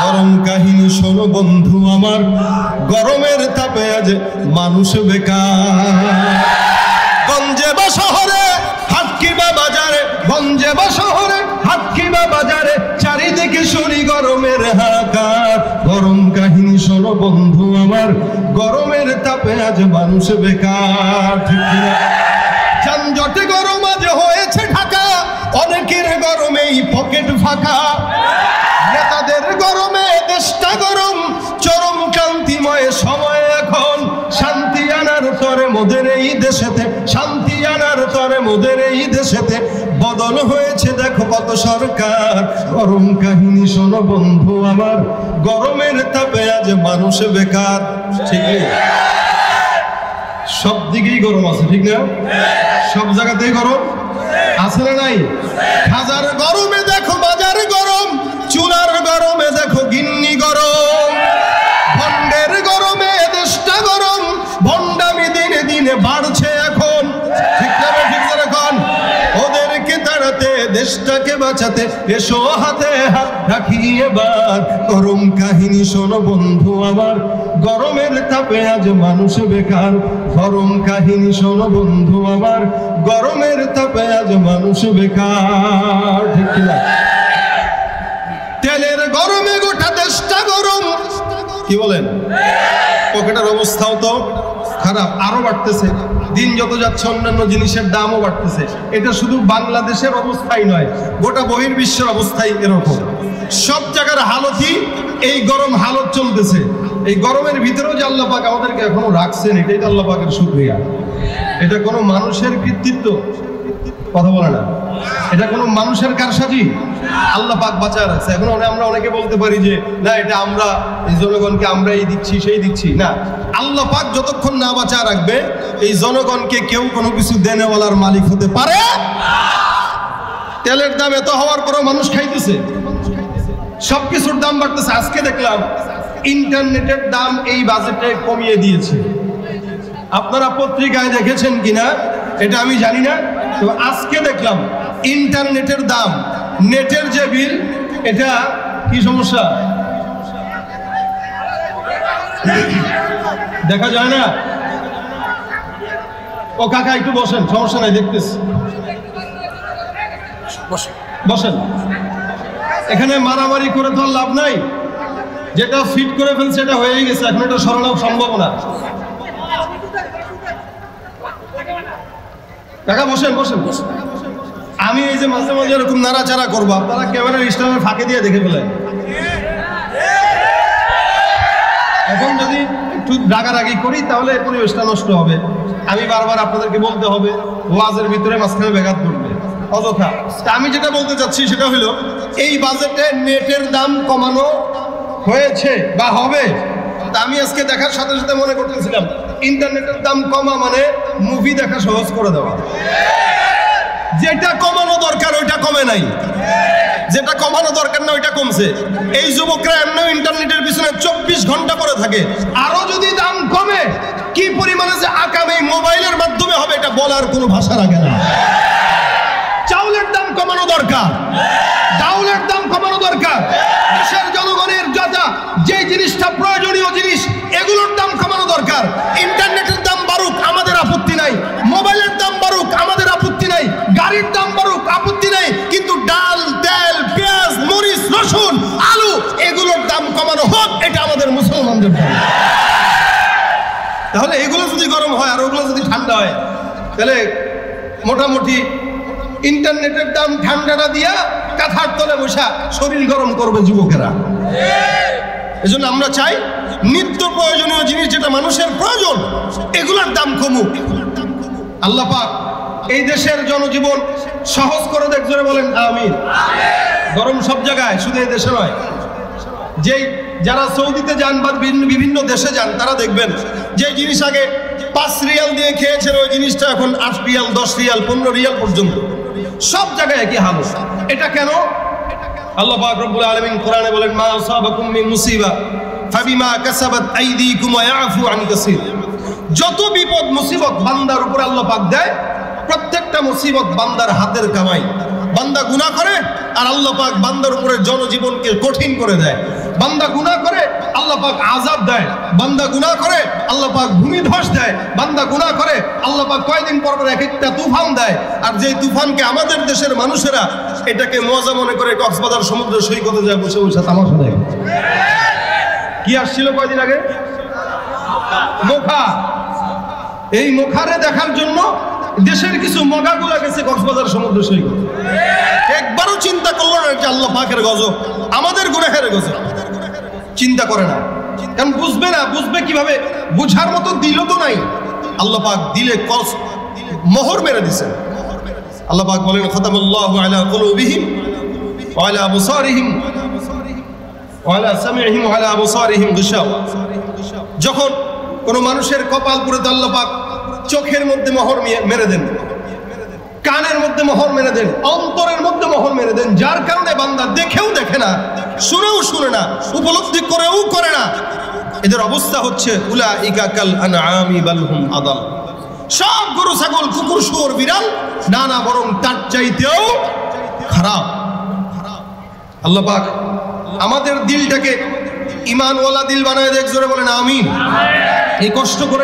গরম কাহিনী শোনো বন্ধু আমার, গরমের তাপে আজ মানুষ বেকার। গঞ্জে বা শহরে হাট কিবা বাজারে, গঞ্জে বা শহরে হাট কিবা বাজারে, চারিদিকে শুনি গরমের হাহাকার। গরম কাহিনী শোনো বন্ধু আমার, গরমের তাপে আজ মানুষ বেকার। ঠিক কিনা? যানজটে গরম আজ হয়েছে ঢাকা, অনেকের গরমেই পকেট ফাঁকা। নেতাদের গরমে দেশটা গরম, চরম ক্রান্তিময় সময় এখন। শান্তি আনার তরে মোদের এই দেশেতে, শান্তি আনার তরে মোদের এই দেশেতে বদল হয়েছে দেখো কত সরকার। গরম কাহিনী শোনো বন্ধু আমার, গরমের তাপে আজ মানুষ বেকার। ঠিক নেই? সব দিকেই গরম আছে, ঠিক না? সব জায়গাতেই গরম আছে না নাই? হাজার গরমে দেখো বাজার গরম, চুলার গরমে দেখো গিন্নি গরম। ভণ্ডের গরমে দেশটা গরম, ভণ্ডামি দিনে দিনে বাড়ছে এখন। ঠিক না? ঠিক না? এখন ওদেরকে তাড়াতে, দেশটাকে বাঁচাতে এসো হাতে হাত রাখি এবার। গরম কাহিনী শোনো বন্ধু আমার, গরমের তাপে আজ মানুষ বেকার। গরম কাহিনী শোনো বন্ধু আমার, গরমের তাপে আজ মানুষ বেকার। ঠিক কিনা? তেলের গরমে গোটা দেশটা গরম। কি বলেন? পকেটের অবস্থাও তো খারাপ, আরো বাড়তেছে। দিন যত যাচ্ছে অন্যান্য জিনিসের দামও বাড়তেছে। এটা শুধু বাংলাদেশের অবস্থাই নয়, গোটা বহির্বিশ্বের অবস্থাই এরকম। সব জায়গার হালতই এই গরম হালত চলতেছে। এই গরমের ভিতরেও যে আল্লাহ পাক আমাদেরকে এখনো রাখছেন, এটাই তো আল্লাহ পাকের শুকরিয়া। এটা কোনো মানুষের কৃতিত্ব? কথা বলে না। এটা কোনো মানুষের কারসাজি? আল্লাহ পাক বাঁচায় রাখছে। এখন আমরা অনেকে বলতে পারি যে না, এটা আমরা এই জনগণকে আমরা এই দিচ্ছি সেই দিচ্ছি। না, আল্লাহ পাক যতক্ষণ না বাঁচায় রাখবে, এই জনগণকে কেউ কোনো কিছু দেনেওয়ালার মালিক হতে পারে। তেলের দাম এত হওয়ার পরও মানুষ খাইতেছে, সবকিছুর দাম বাড়তেছে। আজকে দেখলাম ইন্টারনেটের দাম এই বাজেটে কমিয়ে দিয়েছে। আপনারা পত্রিকায় দেখেছেন কিনা এটা আমি জানি না, তো আজকে দেখলাম ইন্টারনেটের দাম, নেটের যে বিল, এটা কি সমস্যা দেখা যায় না? ও কাকা একটু বসেন, সমস্যা নাই, দেখতেছি, বসেন। এখানে মারামারি করে তো লাভ নাই, যেটা ফিট করে ফেলছে এটা হয়েই গেছে, এখন এটা সরানো সম্ভব না। কাকা বসেন বসেন বসেন। আমি এই যে মাঝে মাঝে এরকম নাড়াচাড়া করবো, আপনারা ক্যামেরার স্ট্যান্ডের ফাঁকে দিয়ে দেখে ফেলেন। এখন যদি একটু রাগারাগি করি তাহলে পরিবেশটা নষ্ট হবে। আমি বারবার আপনাদেরকে বলতে হবে, ওয়াজের ভিতরে মাঝখানে ব্যাঘাত করবে অযথা। আমি যেটা বলতে চাচ্ছি সেটা হলো, এই বাজেটে নেটের দাম কমানো হয়েছে বা হবে। আমি আজকে দেখার সাথে সাথে মনে করতেছিলাম, ইন্টারনেটের দাম কমা মানে মুভি দেখা সহজ করে দেওয়া। যেটা কমানো দরকার ওইটা কমে নাই, যেটা কমানো দরকার না ওইটা কমছে। এই যুবকরা এমনি ইন্টারনেটের পিছনে 24 ঘন্টা পড়ে থাকে। আরো যদি দাম কমে, কি পরিমাণে যে আকাম এই মোবাইলের মাধ্যমে হবে এটা বলার কোনো ভাষা লাগে না। চাউলের দাম কমানো দরকার, ডাউলের দাম কমানো দরকার। দেশের জনগণের যা যে জিনিসটা প্রয়োজনীয় জিনিস, এগুলোর দাম কমানো দরকার। ইন্টারনেটের দাম বাড়ুক, আমাদের আপত্তি নাই। মোবাইলের দাম বাড়ুক, আমাদের আপত্তি নাই। গাড়ির দাম বাড়ুক, আপত্তি নাই। কিন্তু ডাল, তেল, পেঁয়াজ, মরিচ, রসুন, আলু, এগুলোর দাম কমানো হোক, এটা আমাদের মুসলমানদের দাম। তাহলে এগুলো যদি গরম হয় আর ওগুলো যদি ঠান্ডা হয়, তাহলে মোটামুটি ইন্টারনেটের দাম ঠান্ডাটা দিয়া কাঁথার তলে বসা শরীর গরম করবে যুবকেরা। এজন্য আমরা চাই নিত্য প্রয়োজনীয় জিনিস যেটা মানুষের প্রয়োজন, এগুলোর দাম কমুক। আল্লাহ পাক এই দেশের জনজীবন সহজ করে দেখ, জোরে বলেন আমিন। গরম সব জায়গায়, শুধু এই দেশে নয়। যেই যারা সৌদিতে যান বা বিভিন্ন দেশে যান, তারা দেখবেন যে জিনিস আগে 5 রিয়াল দিয়ে খেয়েছেন, ওই জিনিসটা এখন 8 রিয়াল, 10 রিয়াল, 15 রিয়াল পর্যন্ত। সব জায়গায় একই হালত। এটা কেন? আল্লাহ পাক রব্বুল আলামিন কোরআনে বলেন, মা আসাবাকুম মিন মুসিবা ফাবিমা কাসাবাত আইদিকুম ওয়া ইয়াফু আন কাসীর। যত বিপদ মুসিবত বান্দার উপর আল্লাহ পাক দেয়, প্রত্যেকটা মুসিবত বান্দার হাতের কামাই। বান্দা গুনাহ করে আর আল্লাহ পাক বান্দার উপরে জনজীবনকে কঠিন করে দেয়। বান্দা গুনাহ করে আল্লাহ পাক আযাব দেয়, বান্দা গুনাহ করে আল্লাহ পাক ভূমিধস দেয়, বান্দা গুনাহ করে আল্লাহ পাক কয়দিন পর পর এক একটা তুফান দেয়। আর যে তুফানকে আমাদের দেশের মানুষেরা এটাকে মজা মনে করে কক্সবাজার সমুদ্র সৈকতে যায় বসে বসে তামাশা দেখে। কি আসছিল কয়দিন আগে? মোখা। এই মোখারে দেখার জন্য দেশের কিছু মগাগুলা গেছে কক্সবাজার সমুদ্র সৈকত। একবারও চিন্তা করলো না যে আল্লাহ পাকের গজব, আমাদের গুনাহের গজব। চিন্তা করে না, কারণ বুঝবে না। বুঝবে কিভাবে? বুঝার মতো দিল তো নাই। আল্লাহ পাক দিলে মোহর মেরে দিয়েছেন। আল্লাহ পাক বলেন খাতামাল্লাহু আলা কুলুবিহিম ওয়া আলা আবসারিহিম ওয়া আলা সামিইহিম ওয়া আলা আবসারিহিম গিশাওয়া। যখন কোন মানুষের কপাল পুরো আল্লাহ পাক চোখের মধ্যে মোহর মেরে দেন, কানের মধ্যে মোহর মেরে দেন, অন্তরের মধ্যে মোহর মেরে দেন, যার কারণে বান্দা দেখেও দেখে না, শুনেও শুনে না, উপলব্ধি করেও করে না। এদের অবস্থা হচ্ছে উলাইকা কাল আনআমি বাল হুম আদাল। সব গরু ছাগল কুকুর শুয়োর বিড়াল না, না, বরং তার চাইতেও খারাপ। আল্লাহ পাক আমাদের দিলটাকে ঈমানওয়ালা দিল বানায় দেখ, জোরে বলেন আমিন। এই কষ্ট করে